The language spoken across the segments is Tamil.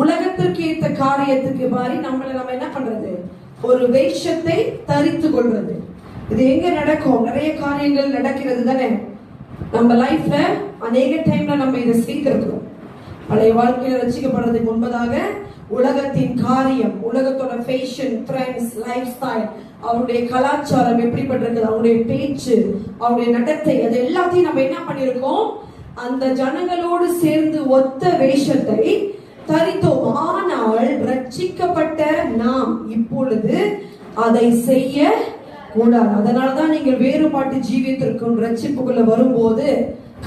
உலகத்திற்கு ஏற்ற காரியத்துக்கு மாறி நம்ம என்ன பண்றது, ஒரு வேஷத்தை தரித்து கொள்வது. இது எங்க நடக்கும்? நிறைய காரியங்கள் நடக்கிறது தானே நம்ம லைஃப்ல. அநேக டைம்ல நம்ம இதை செய்திருக்கிறோம். பழைய வாழ்க்கையில ரசிக்கப்படுறதுக்கு முன்பதாக உலகத்தின் காரியம், உலகத்தோட ஃபேஷன், ட்ரெண்ட்ஸ், லைஃப் ஸ்டைல், அவருடைய கலாச்சாரம் எப்படிப்பட்டிருக்குது, அவருடைய பேச்சு, அவருடைய நடத்தை, அது எல்லாத்தையும் நம்ம என்ன பண்ணிருக்கோம், அந்த ஜனங்களோடு சேர்ந்து ஒத்த வேஷத்தை தரித்தோம். ஆனால் ரட்சிக்கப்பட்ட நாம் இப்பொழுது அதை செய்ய கூடாது. அதனாலதான் நீங்கள் வேறுபாட்டு ஜீவியத்திற்கும் ரட்சிப்புக்குள்ள வரும்போது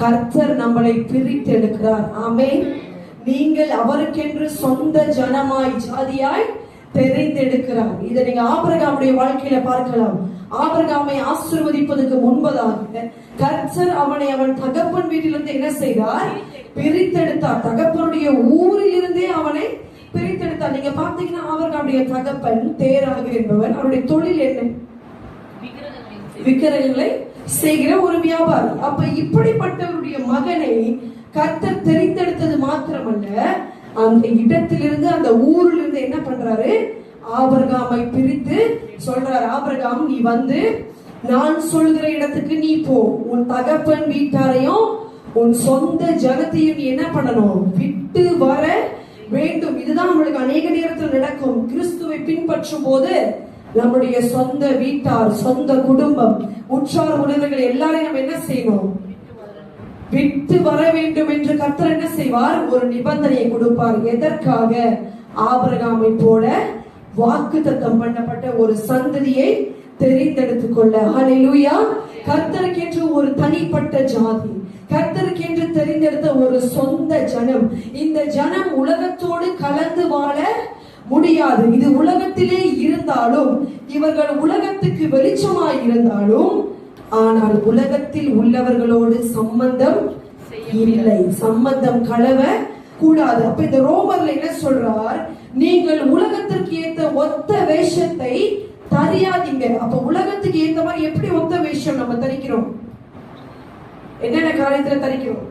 கர்த்தர் நம்மளை பிரித்து எடுக்கிறார். ஆமென். நீங்கள் அவருக்கென்று சொந்த ஜனமாய், ஜாதியாய் தெரிந்தெடுக்கிறார். இதை நீங்க ஆபிரகாமுடைய வாழ்க்கையில பார்க்கலாம். ஆபிரகாமை ஆசீர்வதிப்பதற்கு முன்பதாக கர்த்தர் அவனை அவன் தகப்பன் வீட்டிலிருந்து என்ன செய்தார்? பிரித்தெடுத்தார். தகப்பனுடைய ஊரில் இருந்தே அவனை பிரித்தெடுத்தார். நீங்க பாத்தீங்கன்னா ஆபிரகாமுடைய தகப்பன் தேராக என்பவன். அவருடைய தொழில் என்ன? விக்கிரகங்களை செய்கிற ஒரு வியாபாரி. அப்ப இப்படிப்பட்டவருடைய மகனை கர்த்தர் தெரிந்தெடுத்தது மாத்திரமல்ல, அந்த இடத்திலிருந்து, அந்த ஊரில் இருந்து என்ன பண்றாரு? ஆபிரகாமை பிரித்து சொல்றாரு, ஆபிரகாம் நீ வந்து நான் சொல்கிற இடத்துக்கு நீ போ. உன் தகப்பன் வீட்டாரையும் உன் சொந்த ஜனத்தையும் நீ என்ன பண்ணணும்? விட்டு வர வேண்டும். இதுதான் நம்மளுக்கு அநேக நேரத்தில் நடக்கும். கிறிஸ்துவை பின்பற்றும் போது நம்முடைய சொந்த வீட்டார், சொந்த குடும்பம், உற்றார் உறவினர்கள் எல்லாரையும் நம்ம என்ன செய்யணும்? விட்டு வர வேண்டும் என்று கர்த்தர் என்ன செய்வார்? ஒரு நிபந்தனையை கொடுப்பார். எதற்காக? ஆபிரகாமை போல வாக்குத்தத்தம் பண்ணப்பட்ட ஒரு சந்ததியை தெரிந்தெடுத்துக் கொள்ள. ஹல்லேலூயா. கர்த்தருக்கென்று ஒரு தனிப்பட்ட ஜாதி, கர்த்தருக்கென்று தெரிந்தெடுத்த ஒரு சொந்த ஜனம். இந்த ஜனம் உலகத்தோடு கலந்து வாழ முடியாது. இது உலகத்திலே இருந்தாலும், இவர்கள் உலகத்துக்கு வெளிச்சமாய் இருந்தாலும், ஆனால் உலகத்தில் உள்ளவர்களோடு சம்பந்தம் இல்லை, சம்பந்தம் கலவ கூடாது. அப்ப இந்த ரோமர்ல என்ன சொல்றார்? நீங்கள் உலகத்திற்கு ஏத்த ஒத்த வேஷத்தை தரியாதீங்க. அப்ப உலகத்துக்கு ஏத்த மாதிரி எப்படி ஒத்த வேஷம் நம்ம தரிக்கிறோம்? என்னென்ன காரியத்துல தரிக்கிறோம்?